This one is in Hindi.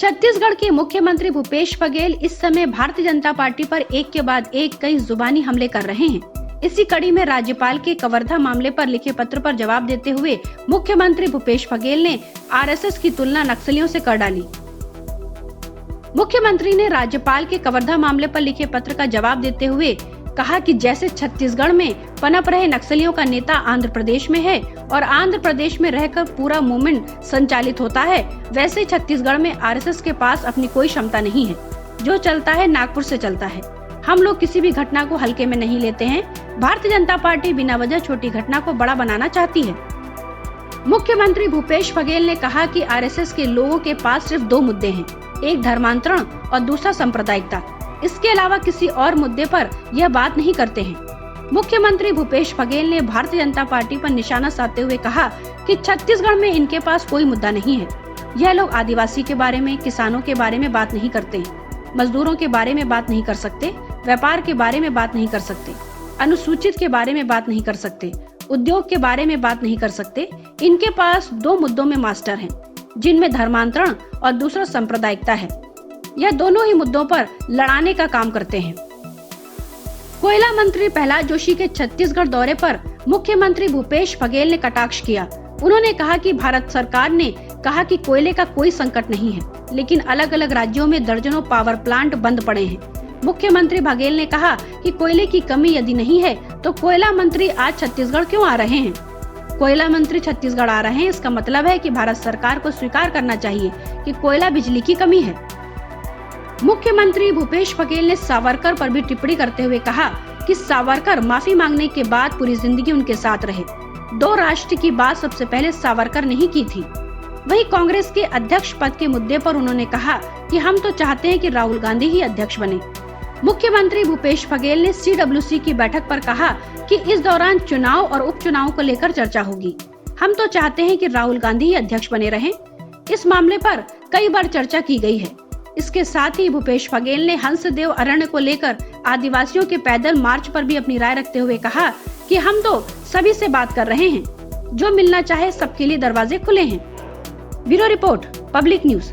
छत्तीसगढ़ के मुख्यमंत्री भूपेश बघेल इस समय भारतीय जनता पार्टी पर एक के बाद एक कई जुबानी हमले कर रहे हैं। इसी कड़ी में राज्यपाल के कवर्धा मामले पर लिखे पत्र पर जवाब देते हुए मुख्यमंत्री भूपेश बघेल ने आरएसएस की तुलना नक्सलियों से कर डाली। मुख्यमंत्री ने राज्यपाल के कवर्धा मामले पर लिखे पत्र का जवाब देते हुए कहा कि जैसे छत्तीसगढ़ में पनप रहे नक्सलियों का नेता आंध्र प्रदेश में है और आंध्र प्रदेश में रहकर पूरा मूवमेंट संचालित होता है, वैसे छत्तीसगढ़ में आरएसएस के पास अपनी कोई क्षमता नहीं है। जो चलता है नागपुर से चलता है। हम लोग किसी भी घटना को हल्के में नहीं लेते हैं। भारतीय जनता पार्टी बिना वजह छोटी घटना को बड़ा बनाना चाहती है। मुख्यमंत्री भूपेश बघेल ने कहा कि आरएसएस के लोगों के पास सिर्फ दो मुद्दे हैं, एक धर्मांतरण और दूसरा सांप्रदायिकता। इसके अलावा किसी और मुद्दे पर यह बात नहीं करते हैं। मुख्यमंत्री भूपेश बघेल ने भारतीय जनता पार्टी पर निशाना साधते हुए कहा कि छत्तीसगढ़ में इनके पास कोई मुद्दा नहीं है। यह लोग आदिवासी के बारे में, किसानों के बारे में बात नहीं करते हैं, मजदूरों के बारे में बात नहीं कर सकते, व्यापार के बारे में बात नहीं कर सकते, अनुसूचित के बारे में बात नहीं कर सकते, उद्योग के बारे में बात नहीं कर सकते। इनके पास दो मुद्दों में मास्टर हैं, जिनमें धर्मांतरण और दूसरा सांप्रदायिकता है। यह दोनों ही मुद्दों पर लड़ाने का काम करते हैं। कोयला मंत्री प्रहलाद जोशी के छत्तीसगढ़ दौरे पर मुख्यमंत्री भूपेश बघेल ने कटाक्ष किया। उन्होंने कहा कि भारत सरकार ने कहा कि कोयले का कोई संकट नहीं है, लेकिन अलग अलग राज्यों में दर्जनों पावर प्लांट बंद पड़े हैं। मुख्यमंत्री बघेल ने कहा कि कोयले की कमी यदि नहीं है तो कोयला मंत्री आज छत्तीसगढ़ क्यों आ रहे हैं? कोयला मंत्री छत्तीसगढ़ आ रहे हैं, इसका मतलब है कि भारत सरकार को स्वीकार करना चाहिए कि कोयला बिजली की कमी है। मुख्यमंत्री भूपेश बघेल ने सावरकर पर भी टिप्पणी करते हुए कहा कि सावरकर माफी मांगने के बाद पूरी जिंदगी उनके साथ रहे। दो राष्ट्र की बात सबसे पहले सावरकर ने ही की थी। वहीं कांग्रेस के अध्यक्ष पद के मुद्दे पर उन्होंने कहा कि हम तो चाहते हैं कि राहुल गांधी ही अध्यक्ष बने। मुख्यमंत्री भूपेश बघेल ने CWC की बैठक पर कहा कि इस दौरान चुनाव और उपचुनाव को लेकर चर्चा होगी। हम तो चाहते हैं कि राहुल गांधी ही अध्यक्ष बने रहें। इस मामले पर कई बार चर्चा की गई है। इसके साथ ही भूपेश बघेल ने हंसदेव अरण्य को लेकर आदिवासियों के पैदल मार्च पर भी अपनी राय रखते हुए कहा कि हम तो सभी से बात कर रहे हैं, जो मिलना चाहे सबके लिए दरवाजे खुले हैं। Bureau report, public news.